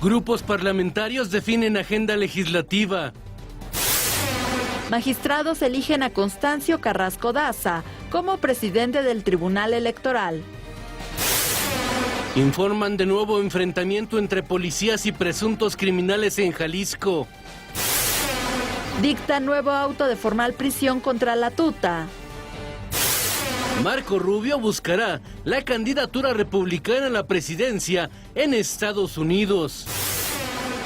Grupos parlamentarios definen agenda legislativa. Magistrados eligen a Constancio Carrasco Daza como presidente del Tribunal Electoral. Informan de nuevo enfrentamiento entre policías y presuntos criminales en Jalisco. Dicta nuevo auto de formal prisión contra la tuta. Marco Rubio buscará la candidatura republicana a la presidencia en Estados Unidos.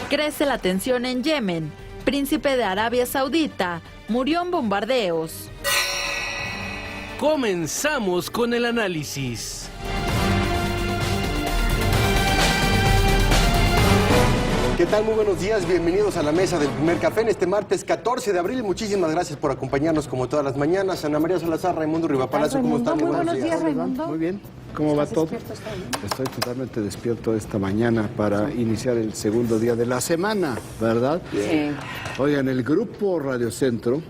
Crece la tensión en Yemen. Príncipe de Arabia Saudita murió en bombardeos. Comenzamos con el análisis. ¿Qué tal? Muy buenos días, bienvenidos a la mesa del primer café en este martes 14 de abril. Muchísimas gracias por acompañarnos como todas las mañanas. Ana María Salazar, Raimundo Rivapalacio, ¿cómo están? Muy buenos días, Raimundo. Muy bien, ¿cómo va todo? Estoy totalmente despierto esta mañana para iniciar el segundo día de la semana, ¿verdad? Sí. Oigan, el Grupo Radio Centro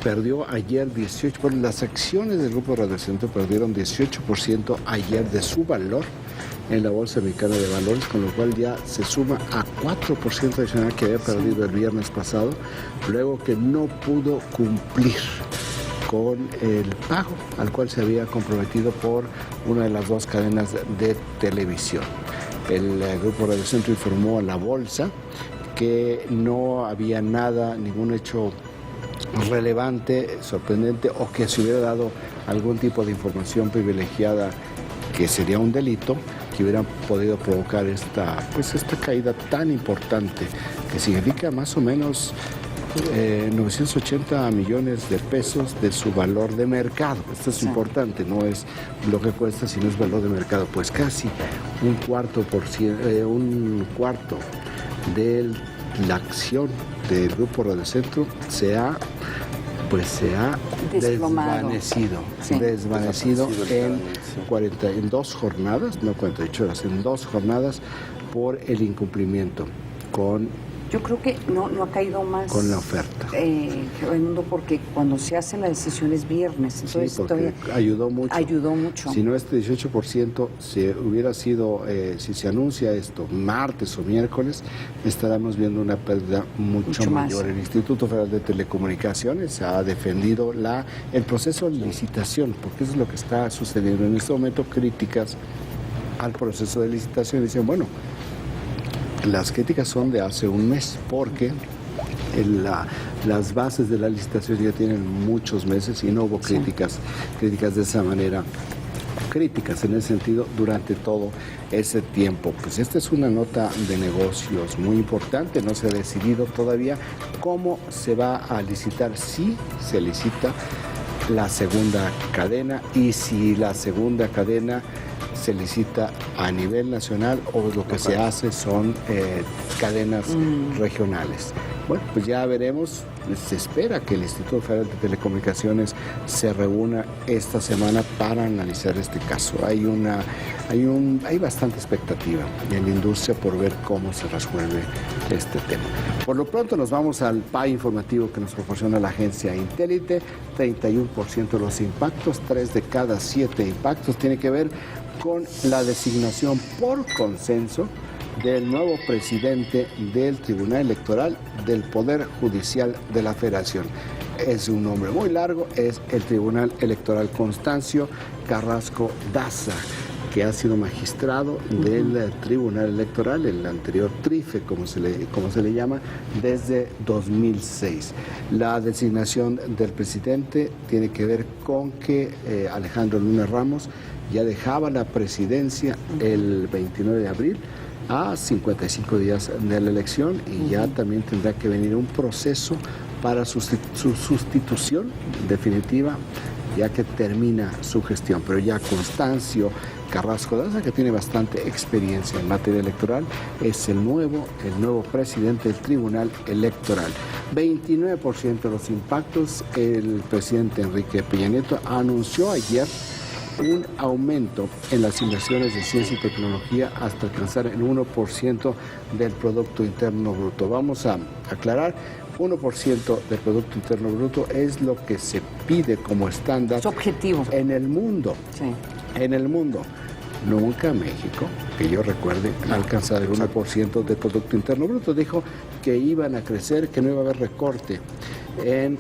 perdió ayer 18%, bueno, las acciones del Grupo Radio Centro perdieron 18% ayer de su valor en la Bolsa Mexicana de Valores, con lo cual ya se suma a 4% adicional que había perdido el viernes pasado, luego que no pudo cumplir con el pago al cual se había comprometido por una de las dos cadenas de televisión. El Grupo Radio Centro informó a la Bolsa que no había nada, ningún hecho relevante, sorprendente, o que se hubiera dado algún tipo de información privilegiada que sería un delito, que hubieran podido provocar esta caída tan importante, que significa más o menos 980 millones de pesos de su valor de mercado. Esto es importante, no es lo que cuesta, sino es valor de mercado. Pues casi un cuarto de la acción del Grupo Radio Centro se ha desvanecido en 2 jornadas, no 48 horas, en 2 jornadas por el incumplimiento con... Yo creo que no ha caído más. Con la oferta. Raimundo, porque cuando se hace la decisión es viernes, entonces sí, porque ayudó mucho. Si no, este 18% si hubiera sido, si se anuncia esto martes o miércoles, estaremos viendo una pérdida mucho mayor. El Instituto Federal de Telecomunicaciones ha defendido el proceso de licitación, porque eso es lo que está sucediendo en este momento. Críticas al proceso de licitación, dicen, bueno, las críticas son de hace un mes, porque las bases de la licitación ya tienen muchos meses y no hubo críticas de esa manera, críticas en ese sentido durante todo ese tiempo. Pues esta es una nota de negocios muy importante, no se ha decidido todavía cómo se va a licitar, si se licita la segunda cadena y si la segunda cadena se licita a nivel nacional o lo que se hace son cadenas regionales. Bueno, pues ya veremos. Se espera que el Instituto Federal de Telecomunicaciones se reúna esta semana para analizar este caso. Hay bastante expectativa en la industria por ver cómo se resuelve este tema. Por lo pronto nos vamos al PAI informativo que nos proporciona la agencia Intélite. 31% de los impactos, 3 de cada 7 impactos tiene que ver con la designación por consenso del nuevo presidente del Tribunal Electoral del Poder Judicial de la Federación. Es un nombre muy largo, es el Tribunal Electoral Constancio Carrasco Daza, que ha sido magistrado del Tribunal Electoral, el anterior TRIFE, como se le llama, desde 2006. La designación del presidente tiene que ver con que Alejandro Luna Ramos ya dejaba la presidencia el 29 de abril, a 55 días de la elección, y ya también tendrá que venir un proceso para su sustitución definitiva, ya que termina su gestión. Pero ya Constancio Carrasco Daza, que tiene bastante experiencia en materia electoral, es el nuevo presidente del Tribunal Electoral. 29% de los impactos. El presidente Enrique Peña Nieto anunció ayer un aumento en las inversiones de ciencia y tecnología hasta alcanzar el 1% del Producto Interno Bruto. Vamos a aclarar, 1% del Producto Interno Bruto es lo que se pide como estándar. Es objetivo. En el mundo. Sí. En el mundo. Nunca México, que yo recuerde, ha alcanzado el 1% de Producto Interno Bruto. Dijo que iban a crecer, que no iba a haber recorte en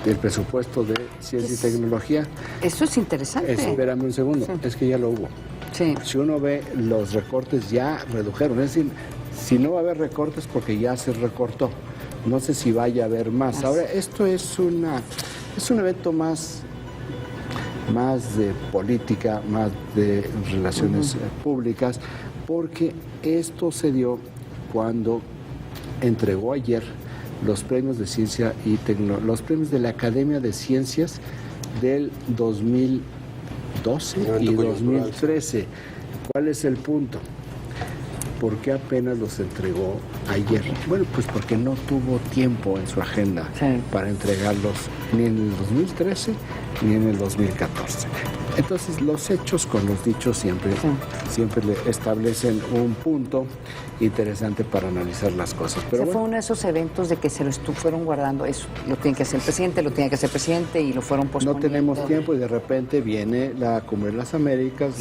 el presupuesto de ciencia y tecnología. Eso es interesante. Espérame un segundo, es que ya lo hubo. Sí. Si uno ve, los recortes ya redujeron. Es decir, si no va a haber recortes porque ya se recortó. No sé si vaya a haber más. Ahora, esto es un evento más de política, más de relaciones públicas, porque esto se dio cuando entregó ayer los premios de ciencia y tecnología, los premios de la Academia de Ciencias del 2012 y 2013. ¿Cuál es el punto? ¿Por qué apenas los entregó ayer? Bueno, pues porque no tuvo tiempo en su agenda para entregarlos ni en el 2013 ni en el 2014. Entonces, los hechos con los dichos siempre le establecen un punto interesante para analizar las cosas. Pero fue uno de esos eventos de que se lo fueron guardando. Eso lo tiene que hacer el presidente, lo tiene que hacer el presidente y lo fueron posponiendo. No tenemos tiempo y de repente viene la Cumbre de las Américas.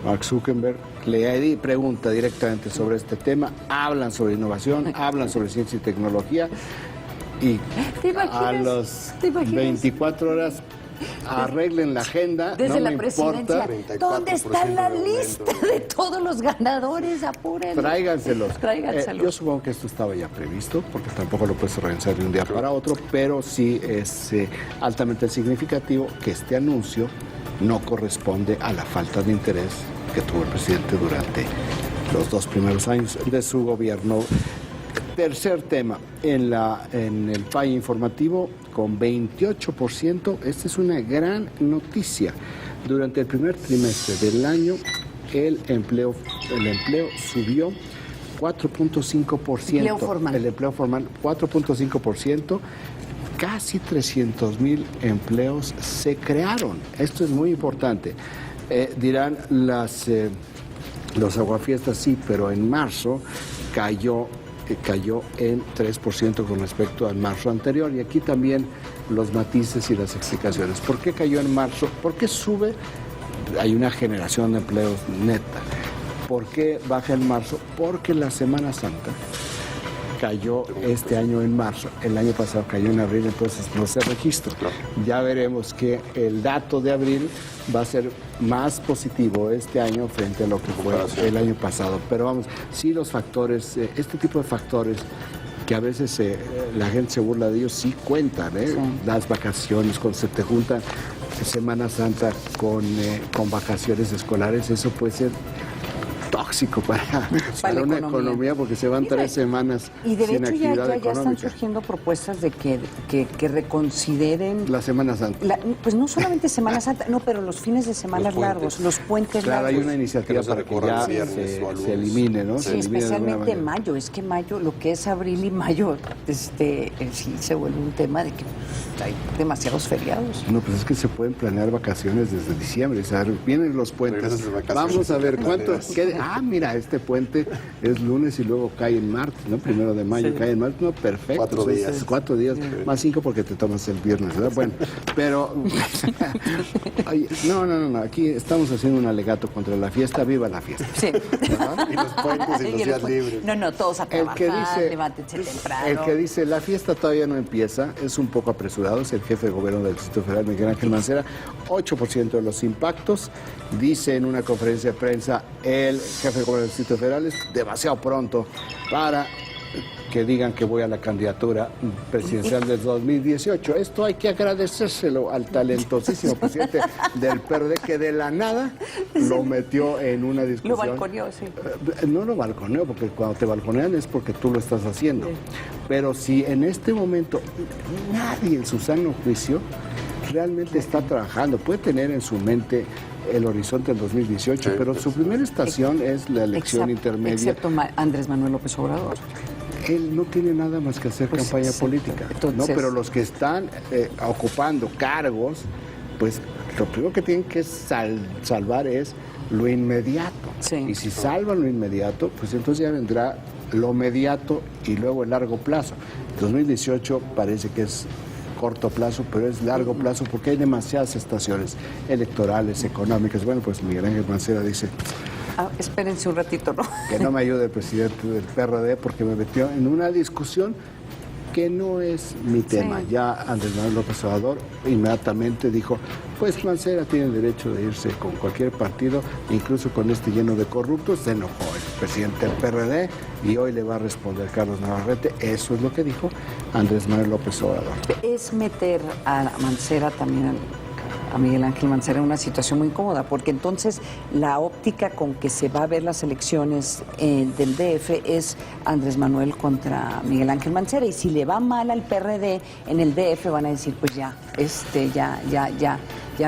Mark Zuckerberg le pregunta directamente sobre este tema. Hablan sobre innovación, hablan sobre ciencia y tecnología. Y a las 24 horas arreglen la agenda. Desde no la me presidencia. importa. ¿Dónde está la lista de todos los ganadores? Apúrenlos. Tráiganselos. Tráiganselos. Yo supongo que esto estaba ya previsto, porque tampoco lo puedes organizar de un día para otro, pero sí es altamente significativo que este anuncio no corresponde a la falta de interés que tuvo el presidente durante los 2 primeros años de su gobierno. Tercer tema, en el PAI informativo, con 28%, esta es una gran noticia. Durante el primer trimestre del año, el empleo subió 4.5%. El empleo formal, 4.5%. Casi 300,000 empleos se crearon. Esto es muy importante. Dirán los aguafiestas, sí, pero en marzo cayó en 3% con respecto al marzo anterior. Y aquí también los matices y las explicaciones. ¿Por qué cayó en marzo? ¿Por qué sube? Hay una generación de empleos neta. ¿Por qué baja en marzo? Porque la Semana Santa cayó este año en marzo, el año pasado cayó en abril, entonces no se registró. Ya veremos que el dato de abril va a ser más positivo este año frente a lo que fue el año pasado. Pero vamos, sí los factores, este tipo de factores que a veces la gente se burla de ellos, sí cuentan, las vacaciones, cuando se te juntan Semana Santa con vacaciones escolares, eso puede ser tóxico para una economía porque se van 3 semanas sin actividad económica. Y de hecho ya están surgiendo propuestas de que reconsideren la Semana Santa. Pues no solamente Semana Santa, no, pero los fines de semana largos, los puentes largos. Claro, hay una iniciativa para que ya se elimine, ¿no? Sí, especialmente mayo. Es que mayo, lo que es abril y mayo, sí se vuelve un tema de que hay demasiados feriados. No, pues es que se pueden planear vacaciones desde diciembre. O sea, vienen los puentes. Vamos a ver cuánto quede. Mira, este puente es lunes y luego cae en martes, ¿no? 1 de mayo cae en martes, no, perfecto. 4 días. 4 días, más 5 porque te tomas el viernes, ¿verdad? Bueno, pero oye, no, aquí estamos haciendo un alegato contra la fiesta, viva la fiesta. Sí. Y los puentes y los días libres. No, todos a trabajar, levántense temprano. El que dice, la fiesta todavía no empieza, es un poco apresurado, es el jefe de gobierno del Distrito Federal, Miguel Ángel Mancera. 8% de los impactos, dice en una conferencia de prensa el jefe de gobierno del Distrito Federal, es demasiado pronto para que digan que voy a la candidatura presidencial del 2018. Esto hay que agradecérselo al talentosísimo presidente del PRD, que de la nada lo metió en una discusión. Lo balconeó, sí. No lo balconeó, porque cuando te balconean es porque tú lo estás haciendo. Sí. Pero si en este momento nadie en su sano juicio realmente está trabajando, puede tener en su mente el horizonte del 2018, pero su primera estación es la elección intermedia. Excepto Andrés Manuel López Obrador. Él no tiene nada más que hacer campaña política. Entonces, no, pero los que están ocupando cargos, pues lo primero que tienen que salvar es lo inmediato. Sí. Y si salvan lo inmediato, pues entonces ya vendrá lo inmediato y luego el largo plazo. 2018 parece que es corto plazo, pero es largo plazo porque hay demasiadas estaciones electorales, económicas. Bueno, pues Miguel Ángel Mancera dice... espérense un ratito, ¿no? Que no me ayude el presidente del PRD porque me metió en una discusión que no es mi tema. Sí. Ya Andrés Manuel López Obrador inmediatamente dijo, pues Mancera tiene derecho de irse con cualquier partido, incluso con este lleno de corruptos. Se enojó el presidente del PRD y hoy le va a responder Carlos Navarrete. Eso es lo que dijo Andrés Manuel López Obrador. Es meter a Mancera también, a Miguel Ángel Mancera, en una situación muy incómoda, porque entonces la óptica con que se va a ver las elecciones del DF es Andrés Manuel contra Miguel Ángel Mancera, y si le va mal al PRD en el DF van a decir, pues ya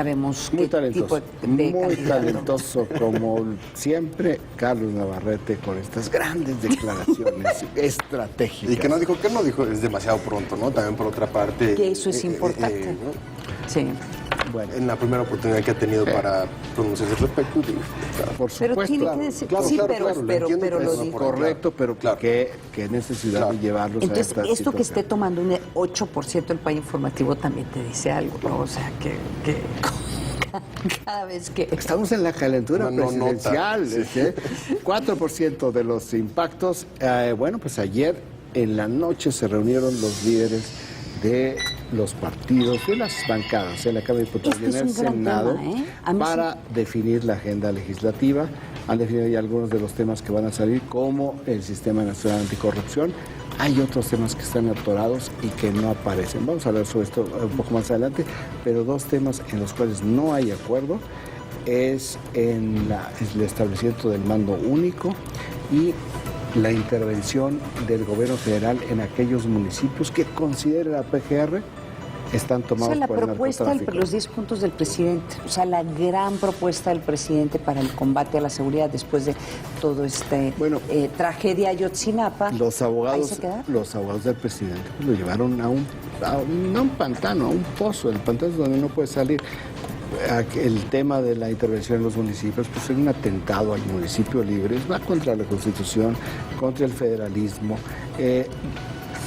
vemos muy qué talentoso, tipo de muy talentoso como siempre Carlos Navarrete con estas grandes declaraciones estratégicas. Y que no dijo, es demasiado pronto, ¿no? También por otra parte. Que eso es importante. ¿No? Sí. Bueno, en la primera oportunidad que ha tenido para pronunciarse al respecto. Por supuesto. Pero tiene que decir, claro, sí, pero lo digo. Correcto, pero claro. ¿Qué necesidad de llevarlos entonces, a esta esto situación? Que esté tomando un 8% el PAI informativo también te dice algo, ¿no? O sea, que cada vez que... Estamos en la calentura presidencial. Sí. 4% de los impactos. Bueno, pues ayer en la noche se reunieron los líderes de los partidos, de las bancadas en la Cámara de Diputados y en el Senado para definir la agenda legislativa. Han definido ya algunos de los temas que van a salir, como el Sistema Nacional Anticorrupción. Hay otros temas que están atorados y que no aparecen. Vamos a hablar sobre esto un poco más adelante, pero dos temas en los cuales no hay acuerdo es en el establecimiento del mando único y la intervención del gobierno federal en aquellos municipios que considera la PGR están tomados por el narcotráfico. La propuesta, los 10 puntos del presidente, o sea, la gran propuesta del presidente para el combate a la seguridad después de todo tragedia Ayotzinapa. Los abogados del presidente lo llevaron no a un pantano, a un pozo. El pantano es donde no puede salir. El tema de la intervención en los municipios, pues es un atentado al municipio libre, va contra la Constitución, contra el federalismo.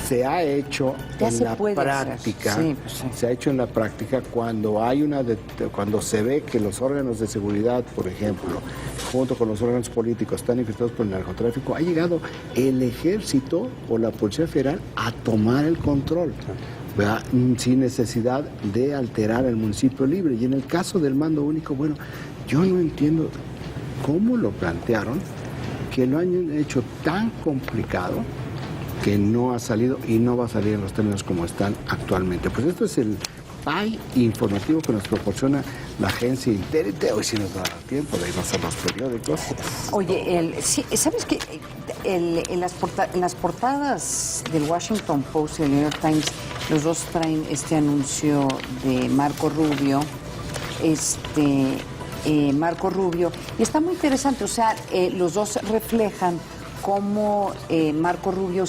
Se ha hecho en la práctica, se ha hecho en la práctica cuando cuando se ve que los órganos de seguridad, por ejemplo, junto con los órganos políticos están infiltrados por el narcotráfico, ha llegado el ejército o la Policía Federal a tomar el control, ¿verdad? Sin necesidad de alterar el municipio libre. Y en el caso del mando único, bueno, yo no entiendo cómo lo plantearon, que lo han hecho tan complicado que no ha salido y no va a salir en los términos como están actualmente. Pues esto es el PAI informativo que nos proporciona la agencia Intelite. Hoy sí nos va a dar tiempo de irnos a los periódicos. Oye, ¿sabes qué? En las portadas del Washington Post y del New York Times, los dos traen este anuncio de Marco Rubio, Marco Rubio, y está muy interesante, o sea, los dos reflejan cómo Marco Rubio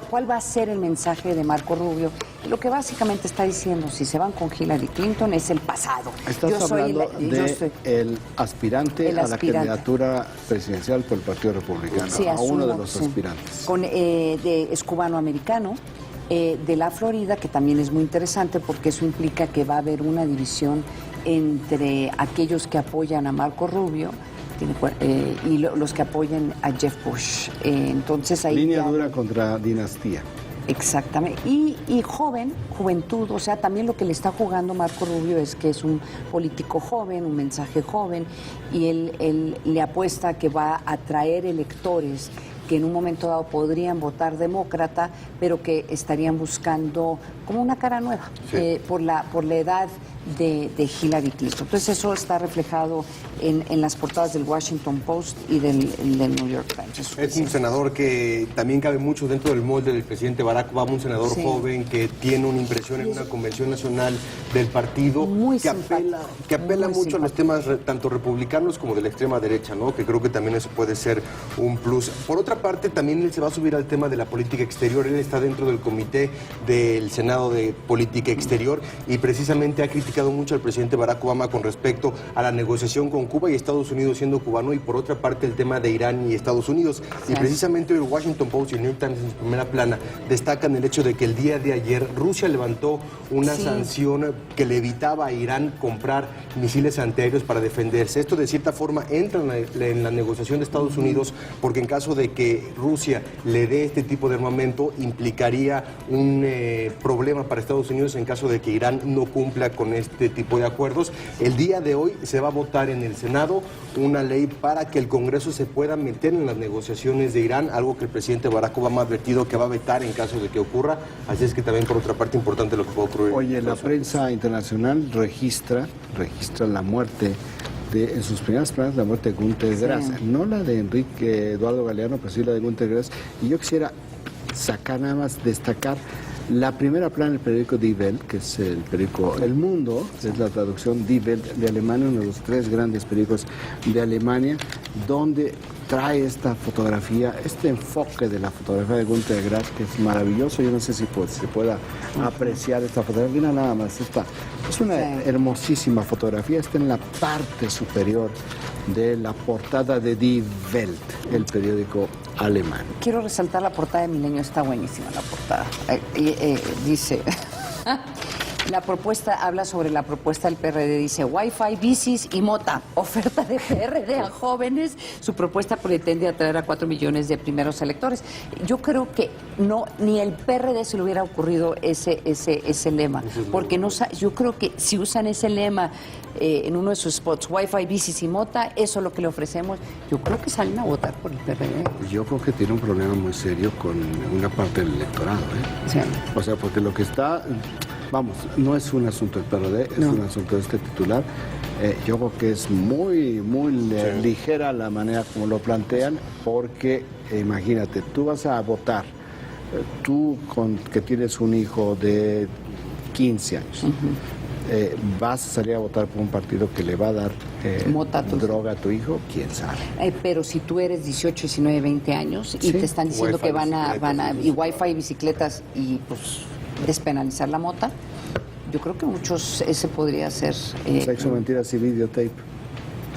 cuál va a ser el mensaje de Marco Rubio. Lo que básicamente está diciendo, si se van con Hillary Clinton, es el pasado. Estás hablando del aspirante a la candidatura presidencial por el Partido Republicano, sí, a uno de los aspirantes. Es cubano-americano, de la Florida, que también es muy interesante porque eso implica que va a haber una división entre aquellos que apoyan a Marco Rubio y los que apoyan a Jeff Bush. Entonces ahí línea dura contra dinastía. Exactamente. Y juventud, o sea, también lo que le está jugando Marco Rubio es que es un político joven, un mensaje joven, y él le apuesta a que va a atraer electores que en un momento dado podrían votar demócrata, pero que estarían buscando como una cara nueva, sí, por la edad de Hillary Clinton. Entonces eso está reflejado en las portadas del Washington Post y del New York Times. Es un senador que también cabe mucho dentro del molde del presidente Barack Obama, un senador joven que tiene una impresión en una convención nacional del partido que apela mucho a los temas tanto republicanos como de la extrema derecha, ¿no? Que creo que también eso puede ser un plus. Por otra parte, también él se va a subir al tema de la política exterior. Él está dentro del comité del Senado Senado de Política Exterior y precisamente ha criticado mucho al presidente Barack Obama con respecto a la negociación con Cuba y Estados Unidos siendo cubano, y por otra parte el tema de Irán y Estados Unidos. Sí. Y precisamente el Washington Post y el New York Times en su primera plana destacan el hecho de que el día de ayer Rusia levantó una sanción que le evitaba a Irán comprar misiles antiaéreos para defenderse. Esto de cierta forma entra en la negociación de Estados Unidos, porque en caso de que Rusia le dé este tipo de armamento implicaría un problema para Estados Unidos en caso de que Irán no cumpla con este tipo de acuerdos. El día de hoy se va a votar en el Senado una ley para que el Congreso se pueda meter en las negociaciones de Irán, algo que el presidente Barack Obama ha advertido que va a vetar en caso de que ocurra. Así es que también por otra parte importante lo que puede ocurrir. Oye, la prensa internacional registra la muerte en sus primeras planas, la muerte de Günter Grass, no la de Enrique Eduardo Galeano, pero sí la de Günter Grass. Y yo quisiera destacar la primera plana del periódico Die Welt, que es el periódico El Mundo, es la traducción Die Welt de Alemania, uno de los 3 grandes periódicos de Alemania, donde trae esta fotografía, este enfoque de la fotografía de Günter Grass, que es maravilloso. Yo no sé si se pueda apreciar esta fotografía. Mira nada más, es una hermosísima fotografía, está en la parte superior de la portada de Die Welt, el periódico alemán. Quiero resaltar la portada de Milenio, está buenísima la portada. Dice... La propuesta habla sobre la propuesta del PRD, dice Wi-Fi, bicis y mota, oferta de PRD a jóvenes. Su propuesta pretende atraer a 4 millones de primeros electores. Yo creo que ni el PRD se le hubiera ocurrido ese lema, porque yo creo que si usan ese lema en uno de sus spots, Wi-Fi, bicis y mota, eso es lo que le ofrecemos, yo creo que salen a votar por el PRD. Yo creo que tiene un problema muy serio con una parte del electorado, Sí. O sea, porque lo que está... Vamos, no es un asunto del PRD, es un asunto de este titular. Yo creo que es muy ligera la manera como lo plantean, porque imagínate, tú vas a votar, tú que tienes un hijo de 15 años, vas a salir a votar por un partido que le va a dar droga a tu hijo, quién sabe. Pero si tú eres 18, 19, 20 años y te están diciendo que van a y Wi-Fi y bicicletas y pues despenalizar la mota, yo creo que muchos ese podría ser... Sexo, mentiras y videotape.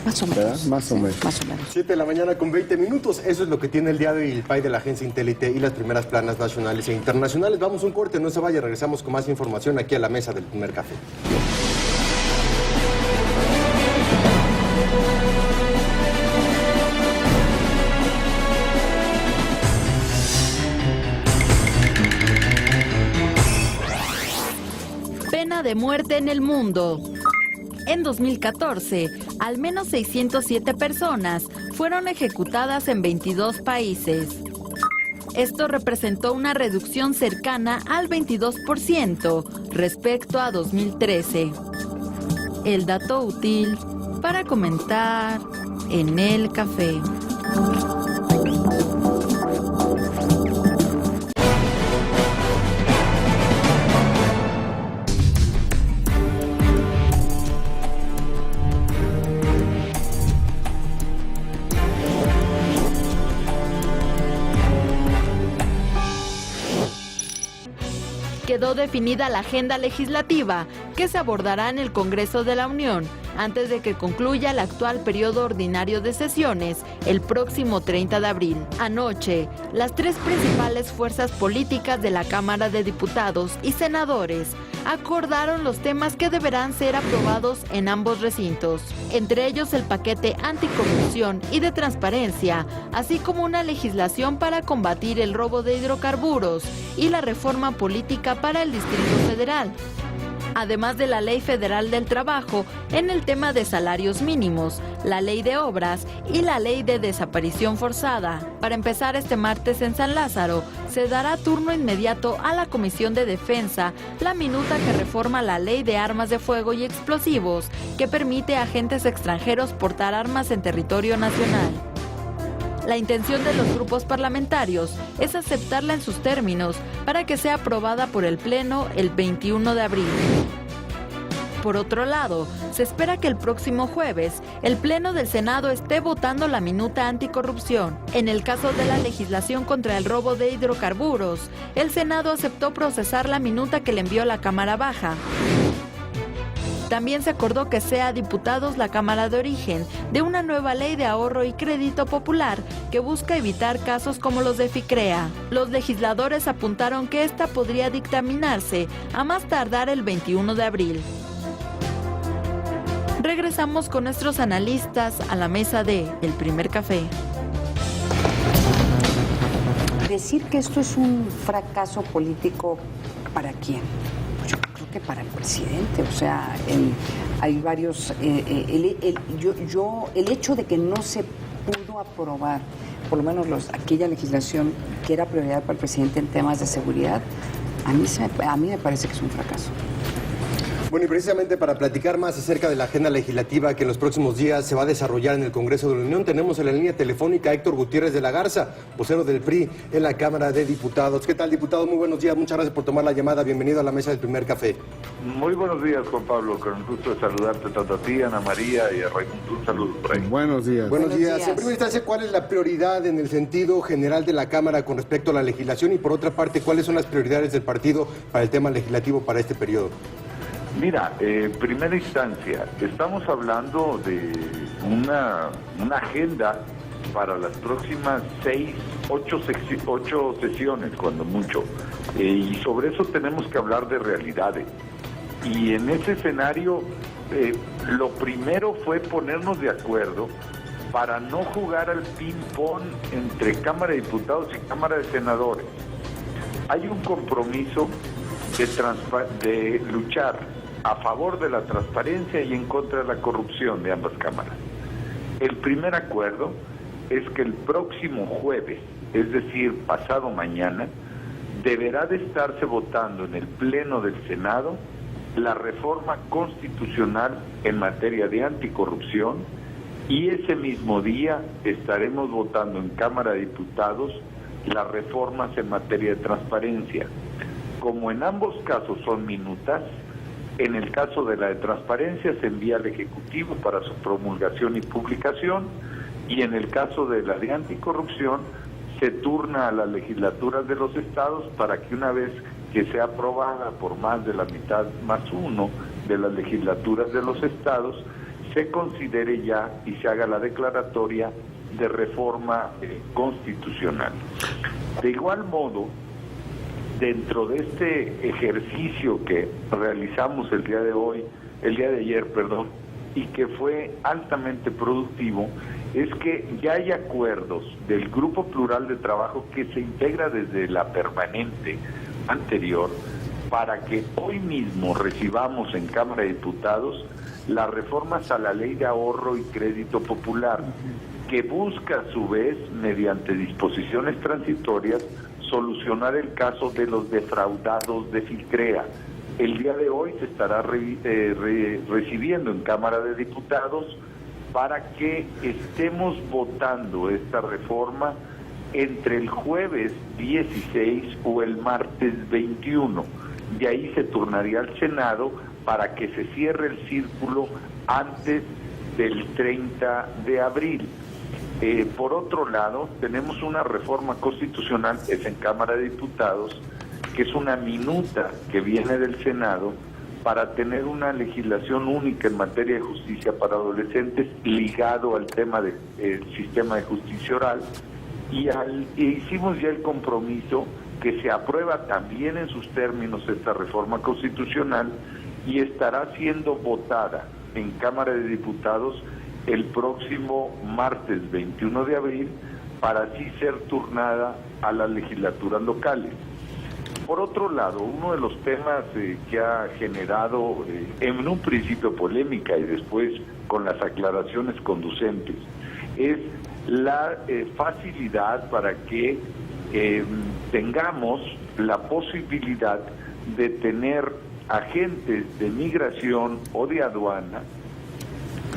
Más o menos. ¿Verdad? Más o menos. 7 de la mañana con 20 minutos. Eso es lo que tiene el día de hoy el PAI de la agencia Intélite y las primeras planas nacionales e internacionales. Vamos a un corte, no se vaya, regresamos con más información aquí a la mesa del primer café. Pena de muerte en el mundo. En 2014, al menos 607 personas fueron ejecutadas en 22 países. Esto representó una reducción cercana al 22% respecto a 2013. El dato útil para comentar en el café. Quedó definida la agenda legislativa que se abordará en el Congreso de la Unión antes de que concluya el actual periodo ordinario de sesiones el próximo 30 de abril. Anoche, las 3 principales fuerzas políticas de la Cámara de Diputados y Senadores acordaron los temas que deberán ser aprobados en ambos recintos, entre ellos el paquete anticorrupción y de transparencia, así como una legislación para combatir el robo de hidrocarburos y la reforma política para el Distrito Federal, además de la Ley Federal del Trabajo en el tema de salarios mínimos, la Ley de Obras y la Ley de Desaparición Forzada. Para empezar este martes en San Lázaro, se dará turno inmediato a la Comisión de Defensa la minuta que reforma la Ley de Armas de Fuego y Explosivos, que permite a agentes extranjeros portar armas en territorio nacional. La intención de los grupos parlamentarios es aceptarla en sus términos para que sea aprobada por el Pleno el 21 de abril. Por otro lado, se espera que el próximo jueves el Pleno del Senado esté votando la minuta anticorrupción. En el caso de la legislación contra el robo de hidrocarburos, el Senado aceptó procesar la minuta que le envió la Cámara Baja. También se acordó que sea a diputados la Cámara de Origen de una nueva ley de ahorro y crédito popular que busca evitar casos como los de FICREA. Los legisladores apuntaron que esta podría dictaminarse a más tardar el 21 de abril. Regresamos con nuestros analistas a la mesa de El Primer Café. Decir que esto es un fracaso político, ¿para quién? Yo creo que para el presidente. O sea, hay varios... el hecho de que no se pudo aprobar, por lo menos aquella legislación que era prioridad para el presidente en temas de seguridad, a mí me parece que es un fracaso. Bueno, y precisamente para platicar más acerca de la agenda legislativa que en los próximos días se va a desarrollar en el Congreso de la Unión, tenemos en la línea telefónica a Héctor Gutiérrez de la Garza, vocero del PRI en la Cámara de Diputados. ¿Qué tal, diputado? Muy buenos días, muchas gracias por tomar la llamada. Bienvenido a la mesa del Primer Café. Muy buenos días, Juan Pablo. Con el gusto de saludarte tanto a ti, Ana María y a Raimundo. Un saludo por ahí. Buenos días. Buenos días. En primera instancia, ¿cuál es la prioridad en el sentido general de la Cámara con respecto a la legislación? Y por otra parte, ¿cuáles son las prioridades del partido para el tema legislativo para este periodo? Mira, en primera instancia, estamos hablando de una agenda para las próximas 8 sesiones, cuando mucho. Y sobre eso tenemos que hablar de realidades. Y en ese escenario, lo primero fue ponernos de acuerdo para no jugar al ping-pong entre Cámara de Diputados y Cámara de Senadores. Hay un compromiso de luchar a favor de la transparencia y en contra de la corrupción de ambas cámaras. El primer acuerdo es que el próximo jueves, es decir, pasado mañana, deberá de estarse votando en el Pleno del Senado la reforma constitucional en materia de anticorrupción, y ese mismo día estaremos votando en Cámara de Diputados las reformas en materia de transparencia. Como en ambos casos son minutas, en el caso de la de transparencia se envía al Ejecutivo para su promulgación y publicación, y en el caso de la de anticorrupción se turna a las legislaturas de los estados para que una vez que sea aprobada por más de la mitad más uno de las legislaturas de los estados, se considere ya y se haga la declaratoria de reforma constitucional. De igual modo, dentro de este ejercicio que realizamos el día de ayer, y que fue altamente productivo, es que ya hay acuerdos del Grupo Plural de Trabajo que se integra desde la permanente anterior para que hoy mismo recibamos en Cámara de Diputados las reformas a la Ley de Ahorro y Crédito Popular, que busca a su vez, mediante disposiciones transitorias, solucionar el caso de los defraudados de FICREA. El día de hoy se estará recibiendo en Cámara de Diputados para que estemos votando esta reforma entre el jueves 16 o el martes 21. De ahí se turnaría al Senado para que se cierre el círculo antes del 30 de abril. Por otro lado, tenemos una reforma constitucional, es en Cámara de Diputados, que es una minuta que viene del Senado para tener una legislación única en materia de justicia para adolescentes ligado al tema del sistema de justicia oral, y hicimos ya el compromiso que se aprueba también en sus términos esta reforma constitucional y estará siendo votada en Cámara de Diputados el próximo martes 21 de abril para así ser turnada a las legislaturas locales. Por otro lado, uno de los temas que ha generado en un principio polémica y después con las aclaraciones conducentes es la facilidad para que tengamos la posibilidad de tener agentes de migración o de aduana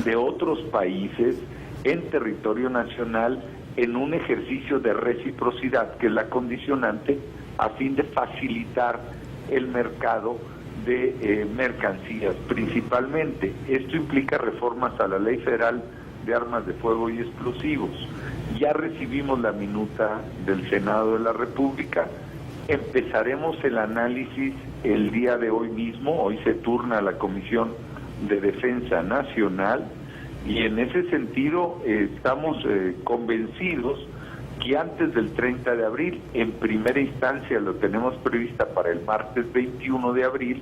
de otros países en territorio nacional en un ejercicio de reciprocidad, que es la condicionante a fin de facilitar el mercado de mercancías principalmente. Esto implica reformas a la Ley Federal de Armas de Fuego y Explosivos. Ya recibimos la minuta del Senado de la República. Empezaremos el análisis el día de hoy mismo. Hoy se turna la Comisión de Defensa Nacional y en ese sentido estamos convencidos que antes del 30 de abril, en primera instancia lo tenemos prevista para el martes 21 de abril,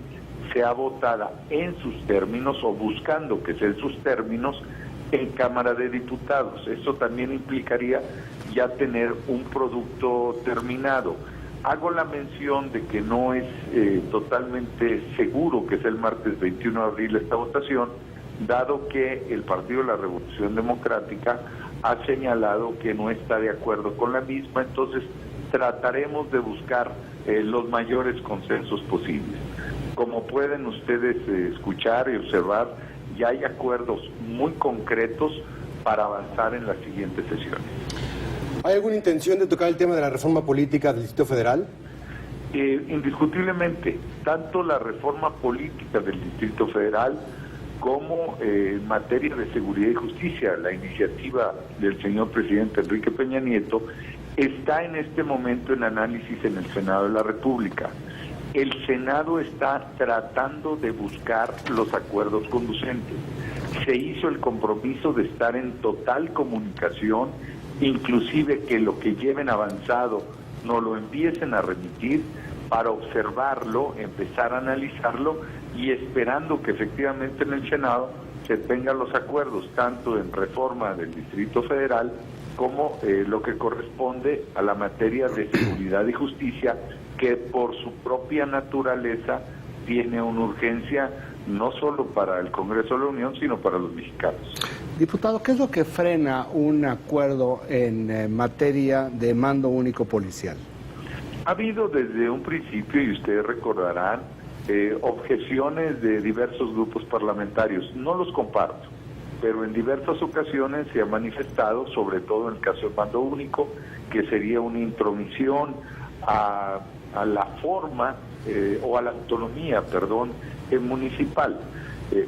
sea votada en sus términos o buscando que sea en sus términos en Cámara de Diputados. Esto también implicaría ya tener un producto terminado. Hago la mención de que no es totalmente seguro que sea el martes 21 de abril esta votación, dado que el Partido de la Revolución Democrática ha señalado que no está de acuerdo con la misma, entonces trataremos de buscar los mayores consensos posibles. Como pueden ustedes escuchar y observar, ya hay acuerdos muy concretos para avanzar en las siguientes sesiones. ¿Hay alguna intención de tocar el tema de la reforma política del Distrito Federal? Indiscutiblemente, tanto la reforma política del Distrito Federal como en materia de seguridad y justicia, la iniciativa del señor presidente Enrique Peña Nieto, está en este momento en análisis en el Senado de la República. El Senado está tratando de buscar los acuerdos conducentes. Se hizo el compromiso de estar en total comunicación, inclusive que lo que lleven avanzado nos lo empiecen a remitir para observarlo, empezar a analizarlo y esperando que efectivamente en el Senado se tengan los acuerdos, tanto en reforma del Distrito Federal como lo que corresponde a la materia de seguridad y justicia, que por su propia naturaleza tiene una urgencia no solo para el Congreso de la Unión, sino para los mexicanos. Diputado, ¿qué es lo que frena un acuerdo en materia de mando único policial? Ha habido desde un principio, y ustedes recordarán, objeciones de diversos grupos parlamentarios. No los comparto, pero en diversas ocasiones se ha manifestado, sobre todo en el caso del mando único, que sería una intromisión a la forma o a la autonomía, municipal.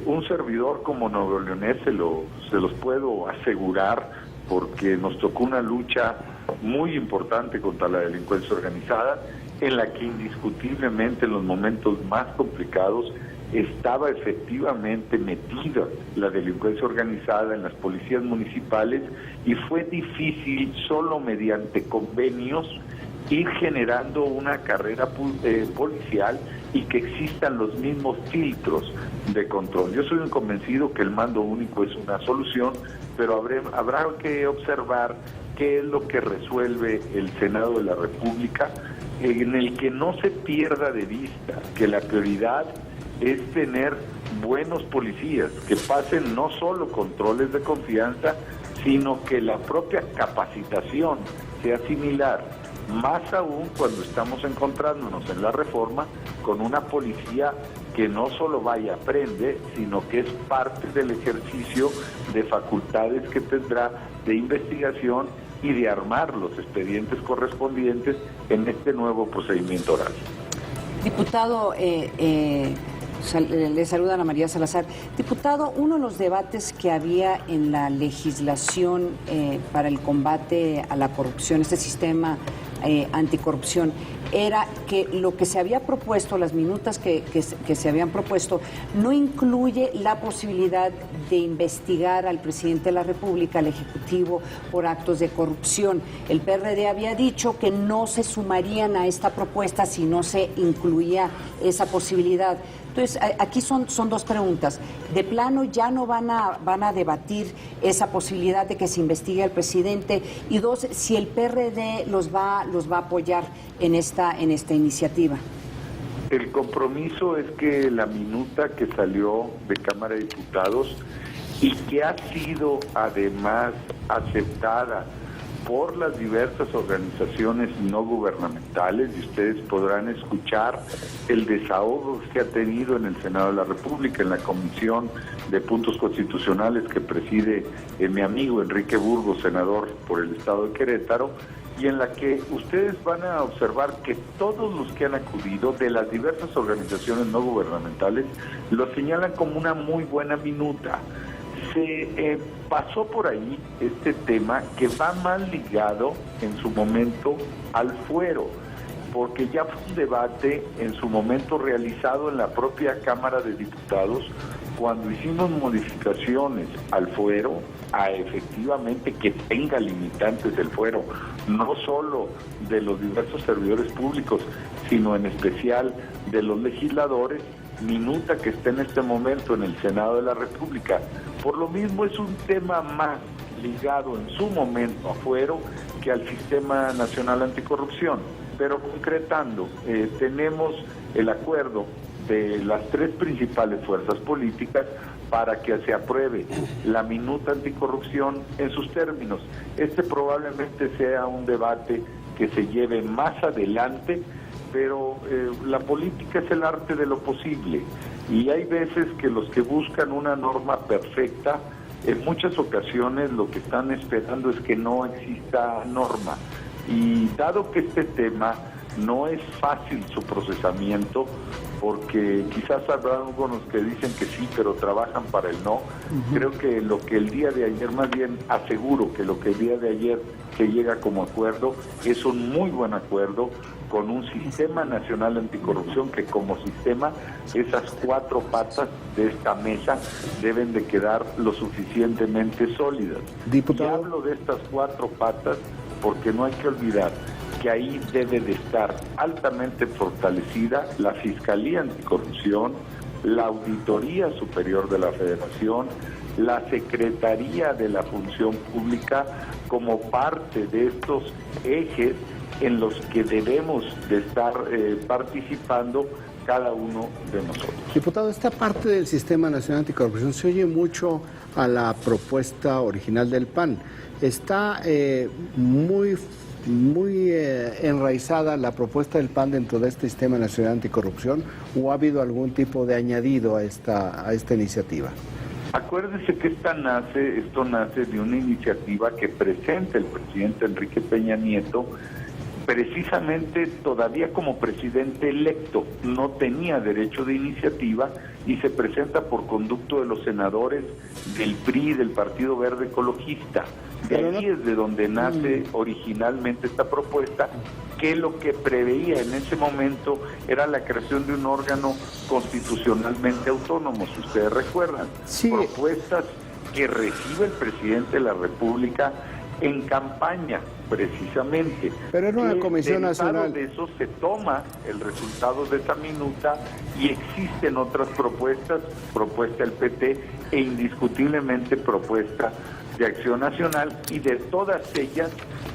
Un servidor como Nuevo Leonés se los puedo asegurar, porque nos tocó una lucha muy importante contra la delincuencia organizada, en la que indiscutiblemente en los momentos más complicados estaba efectivamente metida la delincuencia organizada en las policías municipales, y fue difícil solo mediante convenios ir generando una carrera policial y que existan los mismos filtros de control. Yo soy un convencido que el mando único es una solución, pero habrá que observar qué es lo que resuelve el Senado de la República, en el que no se pierda de vista que la prioridad es tener buenos policías, que pasen no solo controles de confianza, sino que la propia capacitación sea similar, más aún cuando estamos encontrándonos en la reforma con una policía que no solo vaya a aprender, sino que es parte del ejercicio de facultades que tendrá de investigación y de armar los expedientes correspondientes en este nuevo procedimiento oral. Diputado, le saluda Ana María Salazar. Diputado, uno de los debates que había en la legislación para el combate a la corrupción, este sistema anticorrupción, era que lo que se había propuesto, las minutas que se habían propuesto, no incluye la posibilidad de investigar al presidente de la República, al Ejecutivo, por actos de corrupción. El PRD había dicho que no se sumarían a esta propuesta si no se incluía esa posibilidad. Entonces, aquí son dos preguntas. De plano, ya no van a debatir esa posibilidad de que se investigue al presidente. Y dos, si el PRD los va a apoyar en esta iniciativa. El compromiso es que la minuta que salió de Cámara de Diputados y que ha sido además aceptada por las diversas organizaciones no gubernamentales, y ustedes podrán escuchar el desahogo que se ha tenido en el Senado de la República, en la Comisión de Puntos Constitucionales que preside mi amigo Enrique Burgos, senador por el Estado de Querétaro, y en la que ustedes van a observar que todos los que han acudido de las diversas organizaciones no gubernamentales lo señalan como una muy buena minuta. Se pasó por ahí este tema que va más ligado en su momento al fuero, porque ya fue un debate en su momento realizado en la propia Cámara de Diputados cuando hicimos modificaciones al fuero, a efectivamente que tenga limitantes el fuero, no solo de los diversos servidores públicos, sino en especial de los legisladores, minuta que está en este momento en el Senado de la República. Por lo mismo es un tema más ligado en su momento a fuero que al Sistema Nacional Anticorrupción. Pero concretando, tenemos el acuerdo de las tres principales fuerzas políticas para que se apruebe la minuta anticorrupción en sus términos. Este probablemente sea un debate que se lleve más adelante, pero la política es el arte de lo posible y hay veces que los que buscan una norma perfecta, en muchas ocasiones lo que están esperando es que no exista norma. Y dado que este tema no es fácil su procesamiento, porque quizás habrá algunos que dicen que sí, pero trabajan para el no. Creo que lo que el día de ayer, más bien aseguro que lo que el día de ayer se llega como acuerdo es un muy buen acuerdo con un sistema nacional anticorrupción que como sistema esas cuatro patas de esta mesa deben de quedar lo suficientemente sólidas. Diputado. Y hablo de estas cuatro patas porque no hay que olvidar que ahí debe de estar altamente fortalecida la Fiscalía Anticorrupción, la Auditoría Superior de la Federación, la Secretaría de la Función Pública como parte de estos ejes en los que debemos de estar participando cada uno de nosotros. Diputado, esta parte del Sistema Nacional Anticorrupción se oye mucho a la propuesta original del PAN. Está muy enraizada la propuesta del PAN dentro de este Sistema Nacional Anticorrupción, ¿o ha habido algún tipo de añadido a esta iniciativa? Acuérdese que esto nace de una iniciativa que presenta el presidente Enrique Peña Nieto, precisamente todavía como presidente electo, no tenía derecho de iniciativa y se presenta por conducto de los senadores del PRI, del Partido Verde Ecologista. De ahí es de donde nace originalmente esta propuesta, que lo que preveía en ese momento era la creación de un órgano constitucionalmente autónomo, si ustedes recuerdan. Sí. Propuestas que recibe el presidente de la República en campaña, precisamente. Pero era una comisión nacional. De eso se toma el resultado de esa minuta y existen otras propuestas, propuesta del PT e indiscutiblemente propuesta de Acción Nacional, y de todas ellas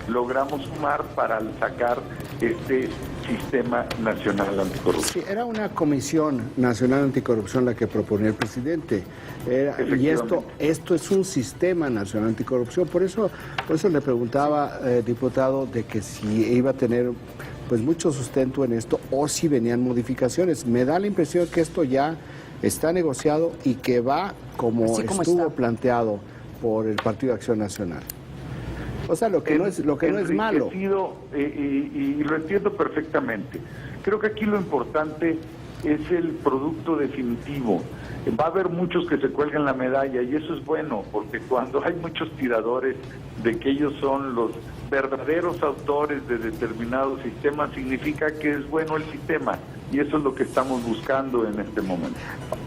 logramos sumar para sacar este Sistema Nacional Anticorrupción. Sí, era una Comisión Nacional Anticorrupción la que proponía el presidente. Y esto es un Sistema Nacional Anticorrupción. Por eso le preguntaba, diputado, de que si iba a tener pues mucho sustento en esto o si venían modificaciones. Me da la impresión que esto ya está negociado y que va como estuvo planteado por el Partido de Acción Nacional. O sea, lo que no es malo. Y lo entiendo perfectamente. Creo que aquí lo importante es el producto definitivo. Va a haber muchos que se cuelgan la medalla y eso es bueno, porque cuando hay muchos tiradores de que ellos son los verdaderos autores de determinados sistemas, significa que es bueno el sistema, y eso es lo que estamos buscando en este momento.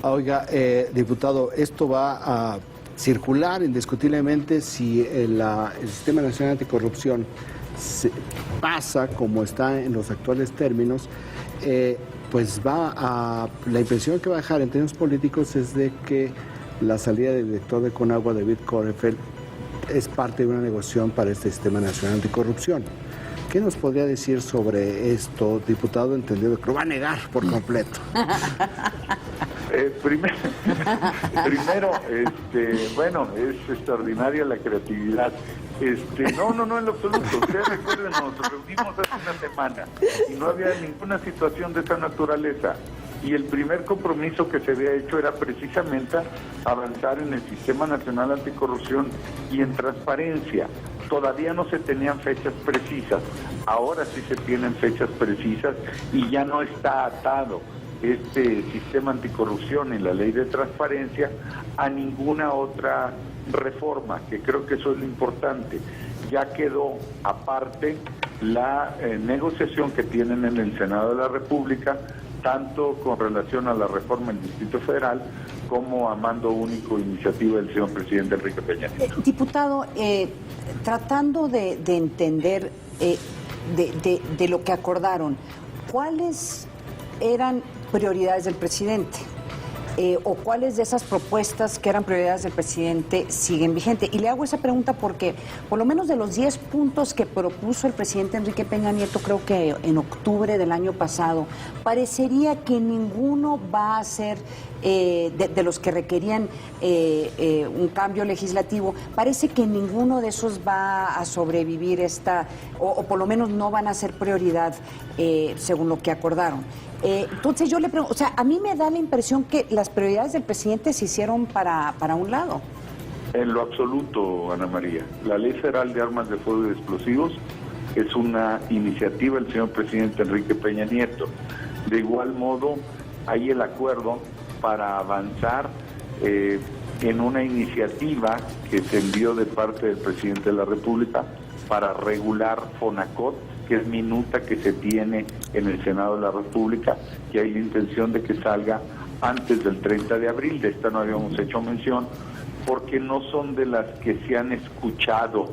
Oiga, diputado, esto va a circular indiscutiblemente si el Sistema Nacional Anticorrupción pasa como está en los actuales términos, pues la impresión que va a dejar en términos políticos es de que la salida del director de Conagua, David Kornfeld, es parte de una negociación para este Sistema Nacional Anticorrupción. ¿Qué nos podría decir sobre esto, diputado, entendido que lo va a negar por completo? Primero, bueno, es extraordinaria la creatividad. No, en lo absoluto. Ustedes recuerden, nos reunimos hace una semana y no había ninguna situación de esa naturaleza. Y el primer compromiso que se había hecho era precisamente avanzar en el Sistema Nacional Anticorrupción y en transparencia. Todavía no se tenían fechas precisas, ahora sí se tienen fechas precisas y ya no está atado este sistema anticorrupción y la ley de transparencia a ninguna otra reforma, que creo que eso es lo importante. Ya quedó aparte la negociación que tienen en el Senado de la República, tanto con relación a la reforma del Distrito Federal como a mando único, iniciativa del señor presidente Enrique Peña Nieto. Diputado, tratando de entender de lo que acordaron, ¿cuáles eran prioridades del presidente? ¿O cuáles de esas propuestas que eran prioridades del presidente siguen vigentes? Y le hago esa pregunta porque por lo menos de los 10 puntos que propuso el presidente Enrique Peña Nieto, creo que en octubre del año pasado, parecería que ninguno va a ser, de los que requerían un cambio legislativo, parece que ninguno de esos va a sobrevivir o por lo menos no van a ser prioridad según lo que acordaron. Entonces yo le pregunto, o sea, a mí me da la impresión que las prioridades del presidente se hicieron para un lado. En lo absoluto, Ana María. La Ley Federal de Armas de Fuego y Explosivos es una iniciativa del señor presidente Enrique Peña Nieto. De igual modo, hay el acuerdo para avanzar en una iniciativa que se envió de parte del presidente de la República para regular Fonacot, que es minuta que se tiene en el Senado de la República, que hay la intención de que salga antes del 30 de abril. De esta no habíamos hecho mención, porque no son de las que se han escuchado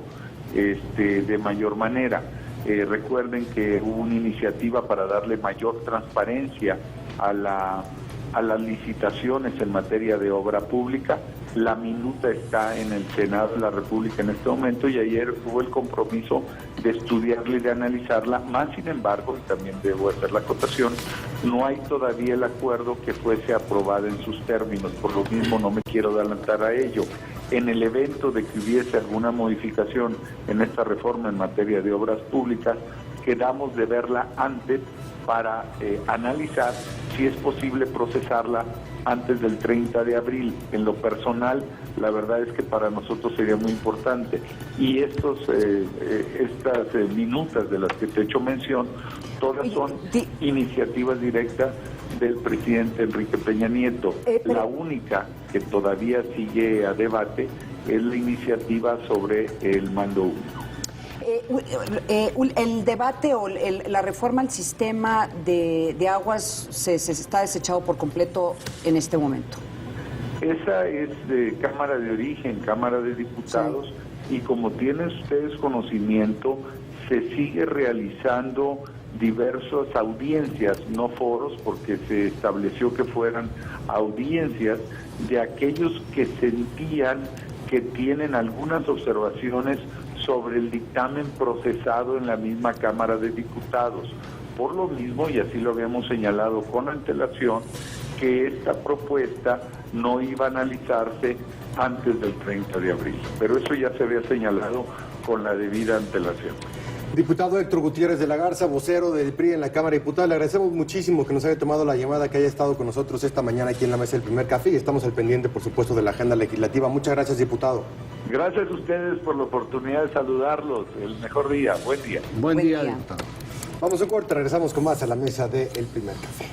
de mayor manera. Recuerden que hubo una iniciativa para darle mayor transparencia a las licitaciones en materia de obra pública. La minuta está en el Senado de la República en este momento y ayer hubo el compromiso de estudiarla y de analizarla. Más sin embargo, y también debo hacer la acotación, no hay todavía el acuerdo que fuese aprobado en sus términos. Por lo mismo no me quiero adelantar a ello. En el evento de que hubiese alguna modificación en esta reforma en materia de obras públicas, quedamos de verla antes para analizar si es posible procesarla antes del 30 de abril. En lo personal, la verdad es que para nosotros sería muy importante. Y estas minutas de las que te he hecho mención, todas son iniciativas directas del presidente Enrique Peña Nieto. La única que todavía sigue a debate es la iniciativa sobre el mando único. El debate o la reforma al sistema de aguas se está desechado por completo en este momento. Esa es de Cámara de Origen, Cámara de Diputados, sí. Y como tienen ustedes conocimiento, se sigue realizando diversas audiencias, no foros, porque se estableció que fueran audiencias de aquellos que sentían que tienen algunas observaciones sobre el dictamen procesado en la misma Cámara de Diputados. Por lo mismo, y así lo habíamos señalado con antelación, que esta propuesta no iba a analizarse antes del 30 de abril. Pero eso ya se había señalado con la debida antelación. Diputado Héctor Gutiérrez de la Garza, vocero del PRI en la Cámara de Diputados, le agradecemos muchísimo que nos haya tomado la llamada, que haya estado con nosotros esta mañana aquí en la mesa del Primer Café, y estamos al pendiente, por supuesto, de la agenda legislativa. Muchas gracias, diputado. Gracias a ustedes por la oportunidad de saludarlos. El mejor día. Buen día. Buen día, diputado. Vamos a un corte, regresamos con más a la mesa del Primer Café.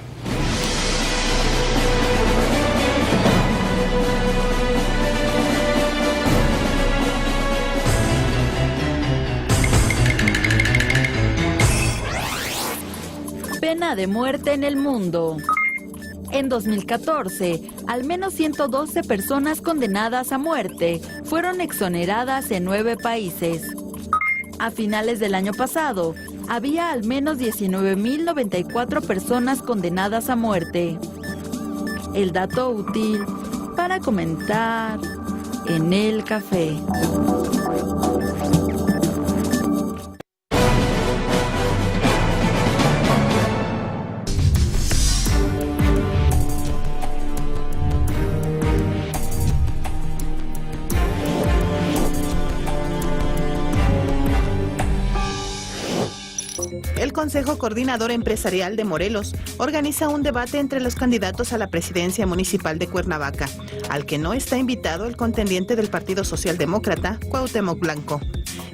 Pena de muerte en el mundo. En 2014, al menos 112 personas condenadas a muerte fueron exoneradas en 9 países. A finales del año pasado, había al menos 19.094 personas condenadas a muerte. El dato útil para comentar en el café. El Consejo Coordinador Empresarial de Morelos organiza un debate entre los candidatos a la presidencia municipal de Cuernavaca, al que no está invitado el contendiente del Partido Socialdemócrata, Cuauhtémoc Blanco.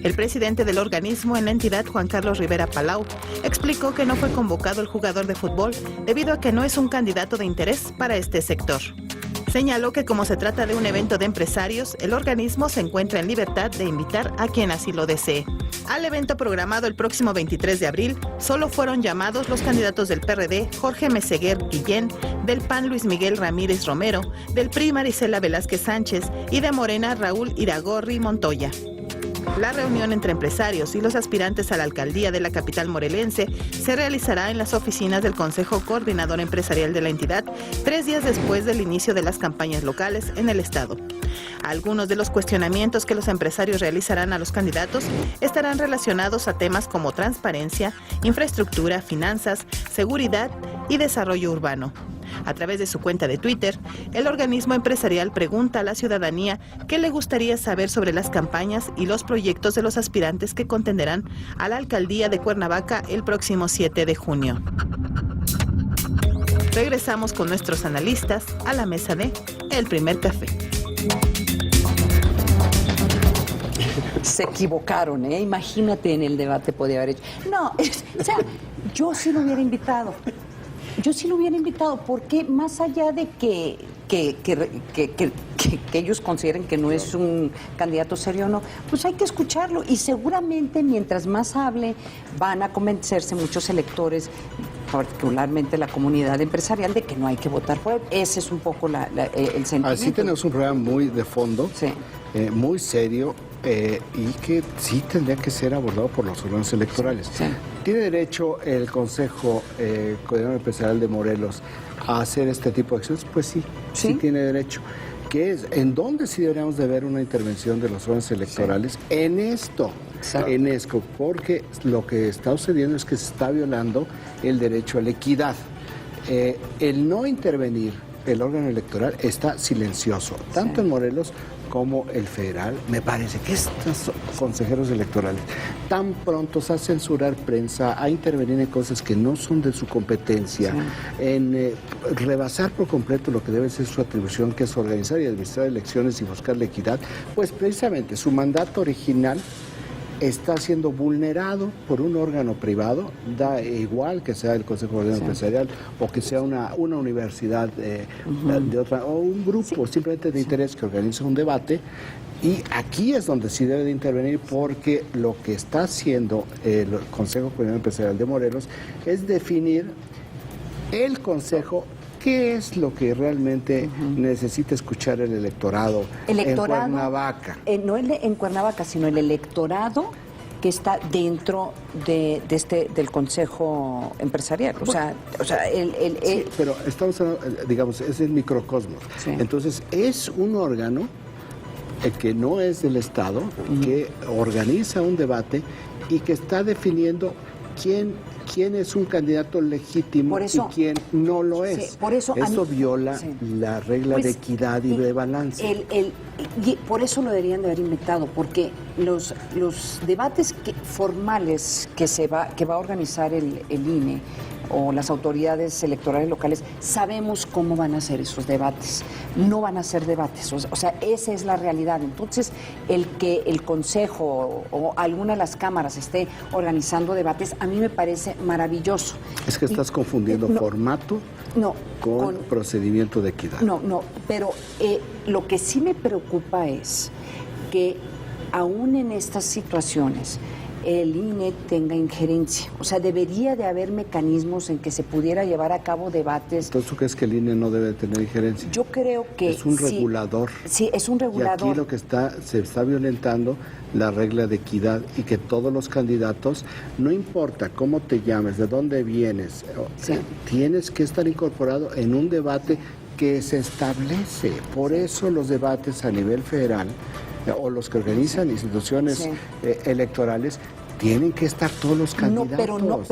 El presidente del organismo en la entidad, Juan Carlos Rivera Palau, explicó que no fue convocado el jugador de fútbol debido a que no es un candidato de interés para este sector. Señaló que como se trata de un evento de empresarios, el organismo se encuentra en libertad de invitar a quien así lo desee. Al evento programado el próximo 23 de abril, solo fueron llamados los candidatos del PRD, Jorge Meseguer Guillén, del PAN Luis Miguel Ramírez Romero, del PRI Marisela Velázquez Sánchez y de Morena Raúl Iragorri Montoya. La reunión entre empresarios y los aspirantes a la alcaldía de la capital morelense se realizará en las oficinas del Consejo Coordinador Empresarial de la entidad 3 días después del inicio de las campañas locales en el estado. Algunos de los cuestionamientos que los empresarios realizarán a los candidatos estarán relacionados a temas como transparencia, infraestructura, finanzas, seguridad y desarrollo urbano. A través de su cuenta de Twitter, el organismo empresarial pregunta a la ciudadanía qué le gustaría saber sobre las campañas y los proyectos de los aspirantes que contenderán a la alcaldía de Cuernavaca el próximo 7 de junio. Regresamos con nuestros analistas a la mesa de El Primer Café. Se equivocaron, ¿eh? Imagínate en el debate podía haber hecho. No, o sea, yo sí lo hubiera invitado. Porque más allá de que ellos consideren que no es un candidato serio o no, pues hay que escucharlo y seguramente mientras más hable van a convencerse muchos electores, particularmente la comunidad empresarial, de que no hay que votar por él. Ese es un poco el sentimiento. Así tenemos un programa muy de fondo, sí, muy serio, y que sí tendría que ser abordado por los órganos electorales. Sí. ¿Tiene derecho el Consejo Coordinador Empresarial de Morelos a hacer este tipo de acciones? Pues sí, sí tiene derecho. ¿Qué es? ¿En dónde sí deberíamos de ver una intervención de los órganos electorales? Sí. En esto, en esto, porque lo que está sucediendo es que se está violando el derecho a la equidad. El no intervenir el órgano electoral está silencioso, tanto en Morelos como el federal. Me parece que estos consejeros electorales tan prontos a censurar prensa, a intervenir en cosas que no son de su competencia, en rebasar por completo lo que debe ser su atribución, que es organizar y administrar elecciones y buscar la equidad, pues precisamente su mandato original está siendo vulnerado por un órgano privado, da igual que sea el Consejo Coordinador Empresarial o que sea una universidad de otra, o un grupo simplemente de interés que organiza un debate. Y aquí es donde sí debe de intervenir, porque lo que está haciendo el Consejo Coordinador Empresarial de Morelos es definir el Consejo. ¿Qué es lo que realmente necesita escuchar el electorado en Cuernavaca? No en Cuernavaca, sino el electorado que está dentro del Consejo Empresarial. O sea, sí, pero estamos hablando, digamos, es el microcosmos. Sí. Entonces, es un órgano que no es del Estado, que organiza un debate y que está definiendo quién es un candidato legítimo y quién no lo es. Sí, por eso viola la regla de equidad y de balance. Y por eso lo deberían de haber inventado, porque los debates formales que va a organizar el INE o las autoridades electorales locales, sabemos cómo van a ser esos debates. No van a ser debates, o sea, esa es la realidad. Entonces, el que el Consejo o alguna de las cámaras esté organizando debates, a mí me parece maravilloso. Es que estás confundiendo formato con procedimiento de equidad. No, pero lo que sí me preocupa es que aún en estas situaciones el INE tenga injerencia. O sea, debería de haber mecanismos en que se pudiera llevar a cabo debates. ¿Entonces tú crees que el INE no debe tener injerencia? Yo creo que es un regulador. Sí, es un regulador. Y aquí lo que se está violentando la regla de equidad, y que todos los candidatos, no importa cómo te llames, de dónde vienes, tienes que estar incorporado en un debate que se establece. Por eso los debates a nivel federal o los que organizan instituciones electorales, tienen que estar todos los candidatos.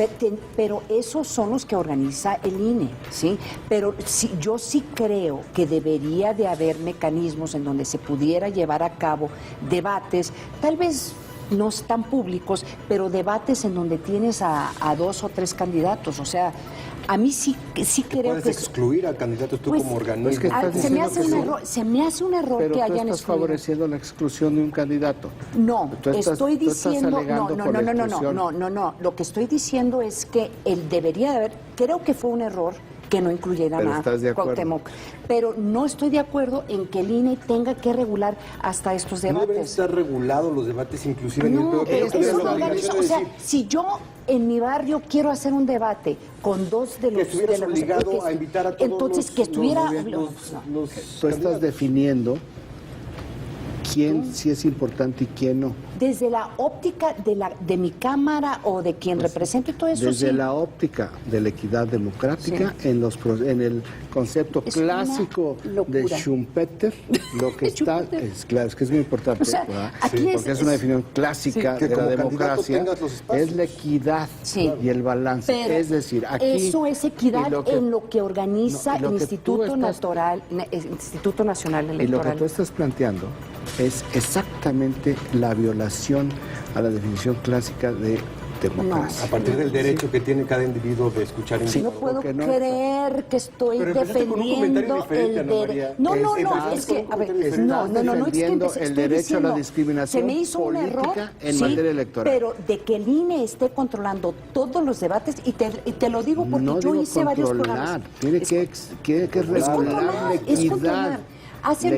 Pero esos son los que organiza el INE, ¿sí? Pero yo sí creo que debería de haber mecanismos en donde se pudiera llevar a cabo debates, tal vez no están públicos, pero debates en donde tienes a 2 o 3 candidatos. O sea, a mí sí creo que... ¿Puedes excluir a candidatos tú como organismo? Es que se me hace un error pero que hayan excluido. Pero tú estás favoreciendo la exclusión de un candidato. No, estoy diciendo... No. Lo que estoy diciendo es que él debería de haber... Creo que fue un error que no incluyeran a Cuauhtémoc. Pero no estoy de acuerdo en que el INE tenga que regular hasta estos debates. No deben estar regulados los debates, inclusive. No, o sea, si yo en mi barrio quiero hacer un debate con 2 de los... Que estuvieras obligado a invitar a todos entonces, que estuviera... Tú estás definiendo quién sí es importante y quién no. Desde la óptica de mi cámara o de quien represente todo eso. Desde la óptica de la equidad democrática, en el concepto clásico de Schumpeter, lo que está, es claro, es que es muy importante, o sea, aquí porque es una definición clásica de la democracia, es la equidad y el balance. Pero es decir, aquí eso es equidad en lo que organiza el Instituto Nacional Electoral. Y lo que tú estás planteando es exactamente la violación a la definición clásica de democracia. A partir del derecho que tiene cada individuo de escuchar no puedo creer que estoy defendiendo el derecho. No, es que el derecho a la discriminación se me hizo un error en materia electoral. Pero de que el INE esté controlando todos los debates, y te lo digo porque yo hice varios programas. Tiene que regular la equidad. Hace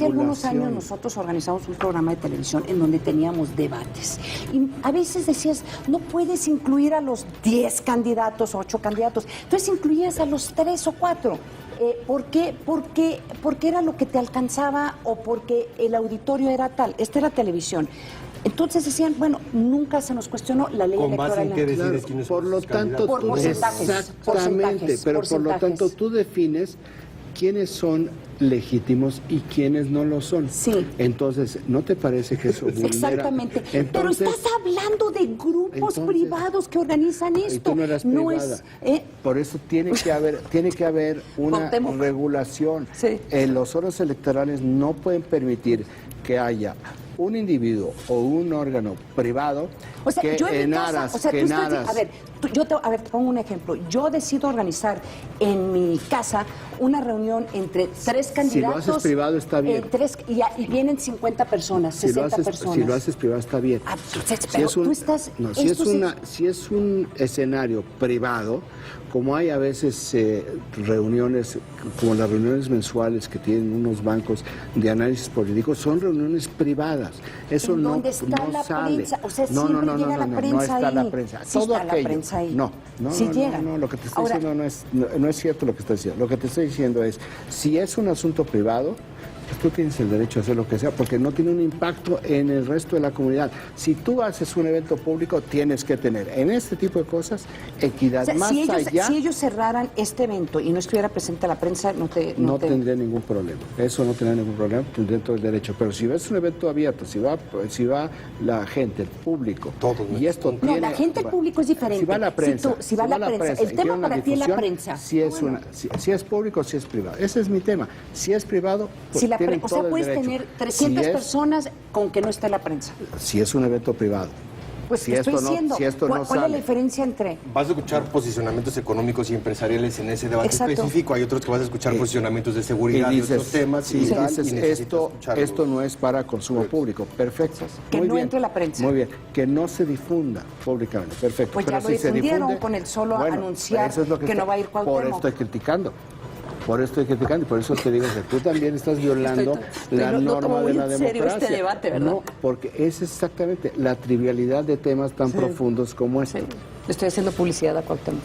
algunos años nosotros organizamos un programa de televisión en donde teníamos debates. Y a veces decías, no puedes incluir a los 10 candidatos, 8 candidatos. Entonces incluías a los 3 o 4. ¿Por qué? Porque era lo que te alcanzaba o porque el auditorio era tal. Esta era televisión. Entonces decían, bueno, nunca se nos cuestionó la ley electoral. ¿Con base en qué decides quiénes son los candidatos? Por porcentajes. Exactamente, pero por lo tanto tú defines quiénes son legítimos y quiénes no lo son. Sí. Entonces, ¿no te parece que eso vulnera? Exactamente. Pero estás hablando de grupos privados que organizan esto. Y tú no eras privada. Por eso tiene que haber una regulación. Sí. Los órganos electorales no pueden permitir que haya un individuo o un órgano privado que en aras... te pongo un ejemplo. Yo decido organizar en mi casa una reunión entre 3 candidatos. Si lo haces privado está bien. Y vienen 50 personas, 60 personas. Si lo haces privado está bien. Si es un escenario privado, como hay a veces reuniones, como las reuniones mensuales que tienen unos bancos de análisis político, son reuniones privadas. Eso no sale. Prensa? O sea, siempre llega la prensa ahí. No está la prensa. Sí Todo está aquello. La prensa ahí. No, lo que te estoy diciendo no es cierto lo que estás diciendo. Lo que te estoy diciendo es, si es un asunto privado, pues tú tienes el derecho a hacer lo que sea, porque no tiene un impacto en el resto de la comunidad. Si tú haces un evento público, tienes que tener en este tipo de cosas equidad. O sea, si ellos cerraran este evento y no estuviera presente la prensa, no tendría ningún problema. Eso no tendría ningún problema dentro del derecho. Pero si ves un evento abierto, si va la gente, el público, y esto tiene... No, la gente, el público es diferente. Si va la prensa, si va la prensa. El tema para ti es la prensa. Si es público, si es privado. Ese es mi tema. Si es privado... O sea, puedes tener 300 personas con que no esté la prensa. Si es un evento privado. Pues si estoy diciendo, ¿cuál sale? es la diferencia entre...? Vas a escuchar posicionamientos económicos y empresariales en ese debate específico. Hay otros que vas a escuchar posicionamientos de seguridad y otros temas. Y dices, esto no es para consumo público. Perfecto. Que no entre la prensa. Muy bien. Que no se difunda públicamente. Perfecto. Pues ya lo difundieron con el solo anunciar que no va a ir Cuauhtémoc. Por eso estoy criticando. Y por eso te digo que tú también estás violando la norma de la democracia. Serio este debate, ¿verdad? No, porque es exactamente la trivialidad de temas tan profundos como este. Le estoy haciendo publicidad a Cuauhtémoc.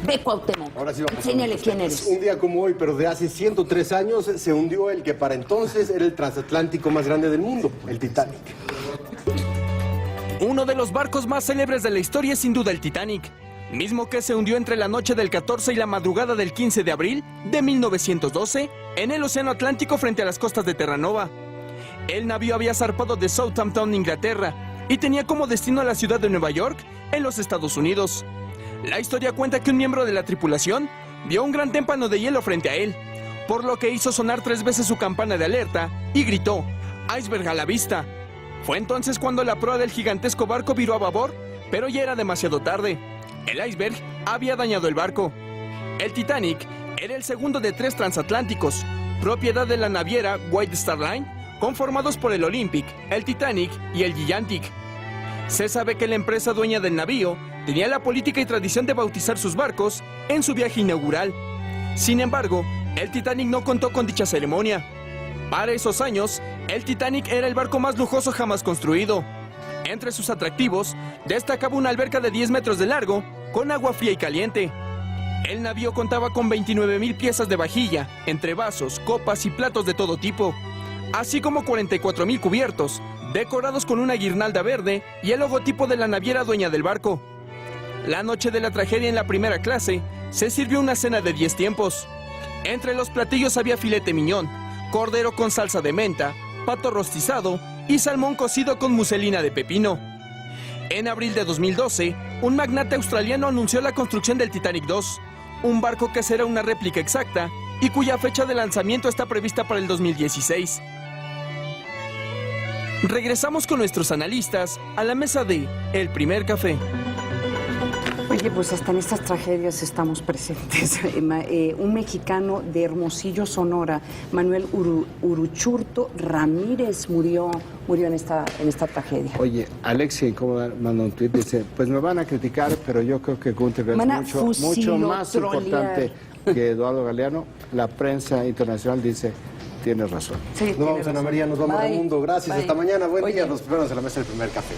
Ve, Cuauhtémoc. Ahora sí vamos. Enséñale quién eres. Un día como hoy, pero de hace 103 años, se hundió el que para entonces era el transatlántico más grande del mundo, el Titanic. Uno de los barcos más célebres de la historia es sin duda el Titanic, mismo que se hundió entre la noche del 14 y la madrugada del 15 de abril de 1912 en el Océano Atlántico frente a las costas de Terranova. El navío había zarpado de Southampton, Inglaterra, y tenía como destino a la ciudad de Nueva York, en los Estados Unidos. La historia cuenta que un miembro de la tripulación vio un gran témpano de hielo frente a él, por lo que hizo sonar 3 veces su campana de alerta y gritó: "¡Iceberg a la vista!". Fue entonces cuando la proa del gigantesco barco viró a babor, pero ya era demasiado tarde. El iceberg había dañado el barco. El Titanic era el segundo de 3 transatlánticos, propiedad de la naviera White Star Line, conformados por el Olympic, el Titanic y el Gigantic. Se sabe que la empresa dueña del navío tenía la política y tradición de bautizar sus barcos en su viaje inaugural. Sin embargo, el Titanic no contó con dicha ceremonia. Para esos años, el Titanic era el barco más lujoso jamás construido. Entre sus atractivos, destacaba una alberca de 10 metros de largo, con agua fría y caliente. El navío contaba con 29,000 piezas de vajilla, entre vasos, copas y platos de todo tipo, así como 44,000 cubiertos, decorados con una guirnalda verde y el logotipo de la naviera dueña del barco. La noche de la tragedia en la primera clase, se sirvió una cena de 10 tiempos. Entre los platillos había filete miñón, cordero con salsa de menta, pato rostizado y salmón cocido con muselina de pepino. En abril de 2012, un magnate australiano anunció la construcción del Titanic 2, un barco que será una réplica exacta y cuya fecha de lanzamiento está prevista para el 2016. Regresamos con nuestros analistas a la mesa de El Primer Café. Oye, pues hasta en estas tragedias estamos presentes. Un mexicano de Hermosillo, Sonora, Manuel Uruchurtu Ramírez, murió en esta tragedia. Oye, Alexia Incómoda manda un tuit, dice, pues me van a criticar, pero yo creo que Gunter es mucho más importante que Eduardo Galeano. La prensa internacional dice, tienes razón. Sí, nos vamos, Ana María, nos vamos al mundo. Gracias, hasta mañana. Buen día, nos vemos en la mesa del Primer Café.